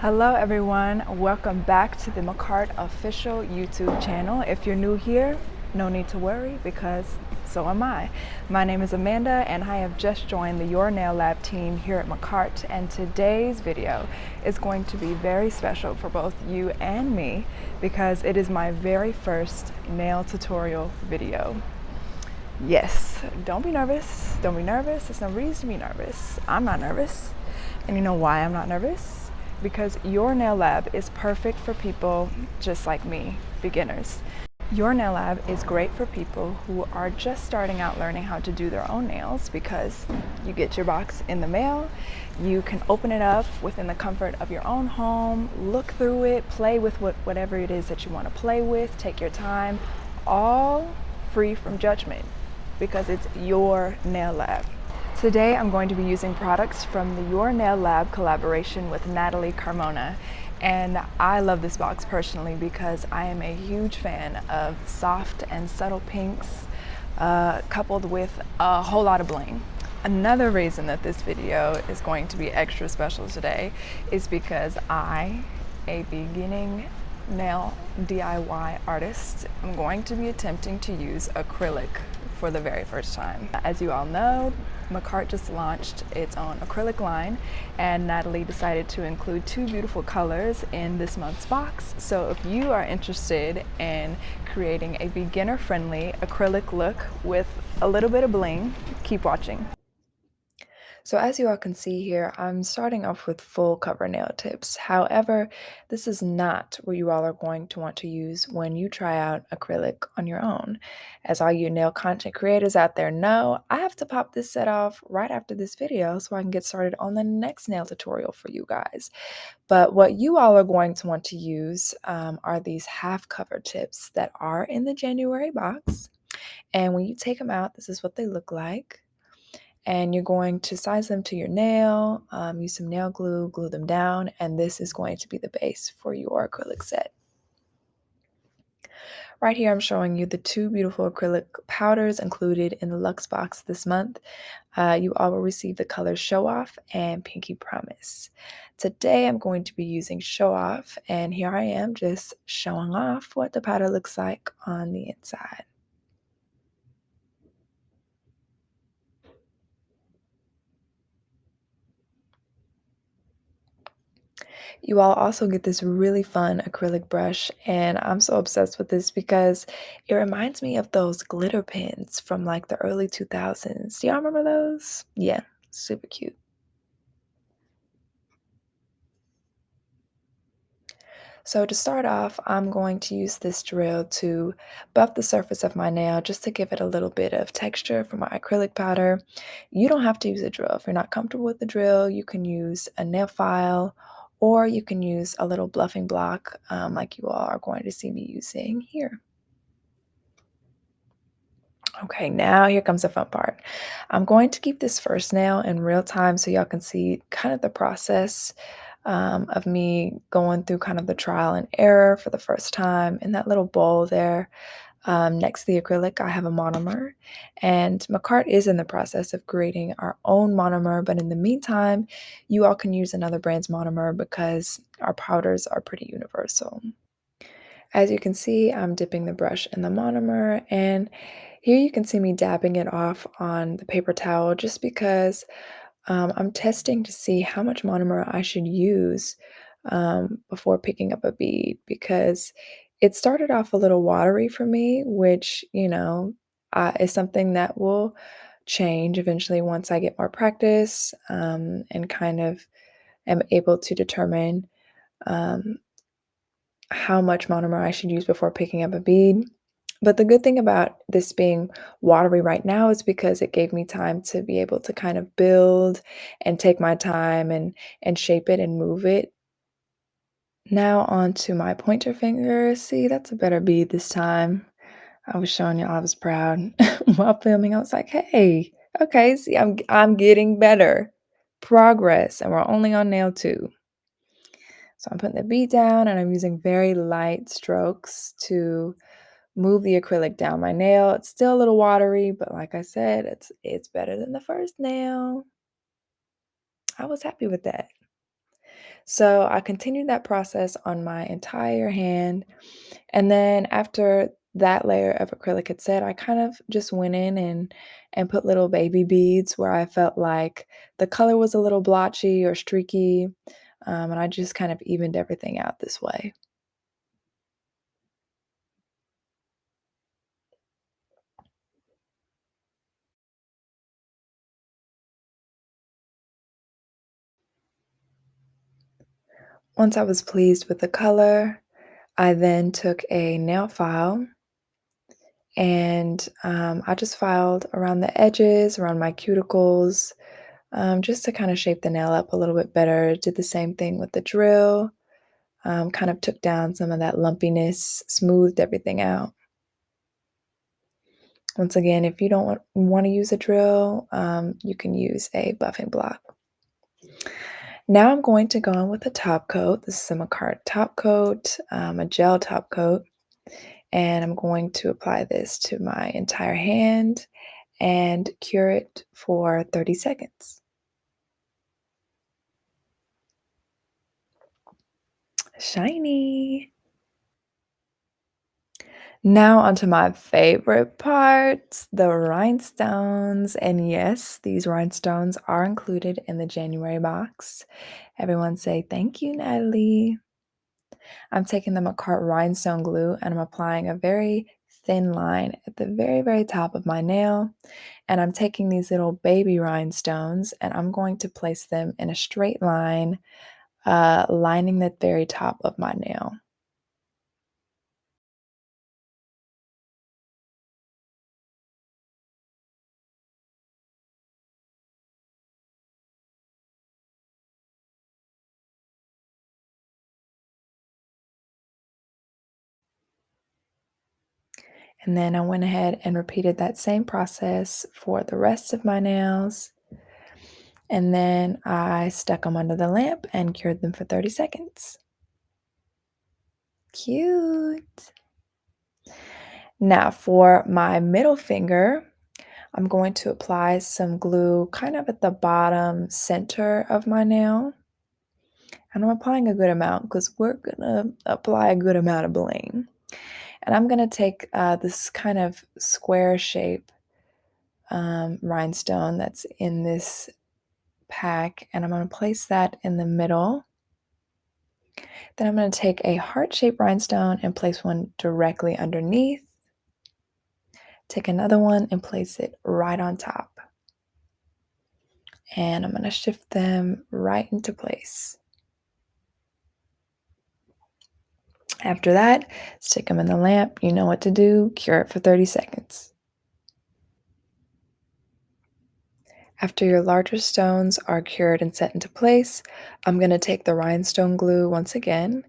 Hello everyone, welcome back to the Makartt official YouTube channel. If you're new here, no need to worry because so am I. My name is Amanda and I have just joined the Your Nail Lab team here at Makartt, and today's video is going to be very special for both you and me because it is my very first nail tutorial video. Yes, don't be nervous. Don't be nervous. There's no reason to be nervous. I'm not nervous. And you know why I'm not nervous? Because Your Nail Lab is perfect for people just like me, beginners. Your Nail Lab is great for people who are just starting out learning how to do their own nails because you get your box in the mail, you can open it up within the comfort of your own home, look through it, play with whatever it is that you want to play with, take your time, all free from judgment because it's Your Nail Lab. Today I'm going to be using products from the Your Nail Lab collaboration with Natali Carmona. And I love this box personally because I am a huge fan of soft and subtle pinks coupled with a whole lot of bling. Another reason that this video is going to be extra special today is because I, a beginning nail DIY artist, I'm going to be attempting to use acrylic for the very first time. As you all know, Makartt just launched its own acrylic line, and Natali decided to include two beautiful colors in this month's box. So if you are interested in creating a beginner-friendly acrylic look with a little bit of bling, keep watching. So as you all can see here, I'm starting off with full cover nail tips. However, this is not what you all are going to want to use when you try out acrylic on your own. As all you nail content creators out there know, I have to pop this set off right after this video so I can get started on the next nail tutorial for you guys. But what you all are going to want to use are these half cover tips that are in the January box. And when you take them out, this is what they look like. And you're going to size them to your nail, use some nail glue, glue them down, and this is going to be the base for your acrylic set. Right here, I'm showing you the two beautiful acrylic powders included in the Luxe box this month. You all will receive the colors Show Off and Pinky Promise. Today, I'm going to be using Show Off, and here I am just showing off what the powder looks like on the inside. You all also get this really fun acrylic brush, and I'm so obsessed with this because it reminds me of those glitter pens from like the early 2000s. Do y'all remember those? Yeah, super cute. So to start off, I'm going to use this drill to buff the surface of my nail just to give it a little bit of texture for my acrylic powder. You don't have to use a drill. If you're not comfortable with the drill, you can use a nail file or you can use a little bluffing block like you all are going to see me using here. Okay, now here comes the fun part. I'm going to keep this first nail in real time so y'all can see kind of the process of me going through kind of the trial and error for the first time. In that little bowl there next to the acrylic, I have a monomer, and Makartt is in the process of creating our own monomer, but in the meantime, you all can use another brand's monomer because our powders are pretty universal. As you can see, I'm dipping the brush in the monomer, and here you can see me dabbing it off on the paper towel just because I'm testing to see how much monomer I should use before picking up a bead because it started off a little watery for me, which, is something that will change eventually once I get more practice and kind of am able to determine um, how much monomer I should use before picking up a bead. But the good thing about this being watery right now is because it gave me time to be able to kind of build and take my time and shape it and move it. Now onto my pointer finger. See, that's a better bead this time. I was showing you I was proud while filming. I was like, hey, okay, see, I'm getting better. Progress, and we're only on nail 2. So I'm putting the bead down and I'm using very light strokes to move the acrylic down my nail. It's still a little watery, but like I said, it's better than the first nail. I was happy with that. So I continued that process on my entire hand. And then after that layer of acrylic had set, I kind of just went in and put little baby beads where I felt like the color was a little blotchy or streaky. And I just kind of evened everything out this way. Once I was pleased with the color, I then took a nail file and I just filed around the edges, around my cuticles, just to kind of shape the nail up a little bit better. Did the same thing with the drill, kind of took down some of that lumpiness, smoothed everything out. Once again, if you don't want to use a drill, you can use a buffing block. Now I'm going to go in with a top coat. This is a Makartt top coat, a gel top coat, and I'm going to apply this to my entire hand and cure it for 30 seconds. Shiny. Now onto my favorite part, the rhinestones. And yes, these rhinestones are included in the January box. Everyone say thank you, Natalie. I'm taking the Makartt rhinestone glue and I'm applying a very thin line at the very, very top of my nail. And I'm taking these little baby rhinestones and I'm going to place them in a straight line, lining the very top of my nail. And then I went ahead and repeated that same process for the rest of my nails. And then I stuck them under the lamp and cured them for 30 seconds. Cute. Now for my middle finger, I'm going to apply some glue kind of at the bottom center of my nail. And I'm applying a good amount because we're gonna apply a good amount of bling. And I'm gonna take this kind of square shape rhinestone that's in this pack, and I'm gonna place that in the middle. Then I'm gonna take a heart-shaped rhinestone and place one directly underneath. Take another one and place it right on top. And I'm gonna shift them right into place. After that, stick them in the lamp. You know what to do. Cure it for 30 seconds. After your larger stones are cured and set into place, I'm going to take the rhinestone glue once again,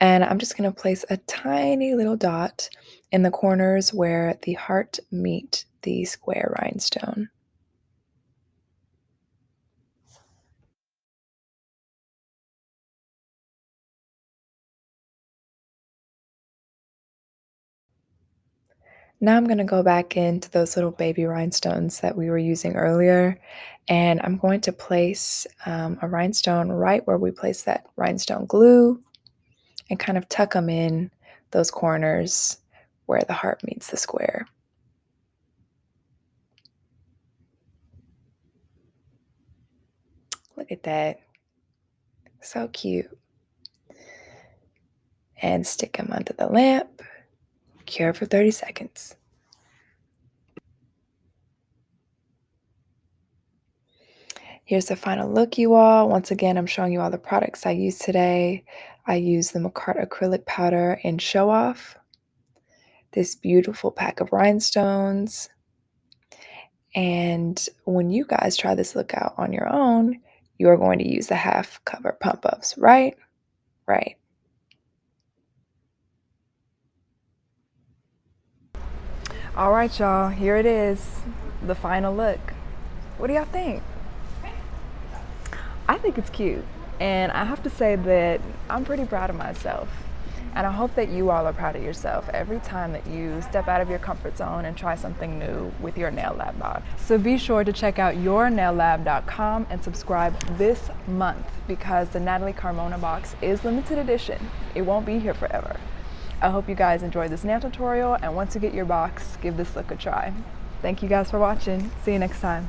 and I'm just going to place a tiny little dot in the corners where the heart meet the square rhinestone. Now I'm going to go back into those little baby rhinestones that we were using earlier, and I'm going to place a rhinestone right where we placed that rhinestone glue and kind of tuck them in those corners where the heart meets the square. Look at that. So cute. And stick them under the lamp. Cure for 30 seconds. Here's the final look, you all. Once again, I'm showing you all the products I used today. I used the Makartt acrylic powder in Show Off, this beautiful pack of rhinestones. And when you guys try this look out on your own, you're going to use the half cover pump ups, right? Right. All right, y'all, here it is, the final look. What do y'all think? I think it's cute, and I have to say that I'm pretty proud of myself. And I hope that you all are proud of yourself every time that you step out of your comfort zone and try something new with your nail lab box. So be sure to check out yournaillab.com and subscribe this month, because the Natali Carmona box is limited edition. It won't be here forever. I hope you guys enjoyed this nail tutorial, and once you get your box, give this look a try. Thank you guys for watching. See you next time.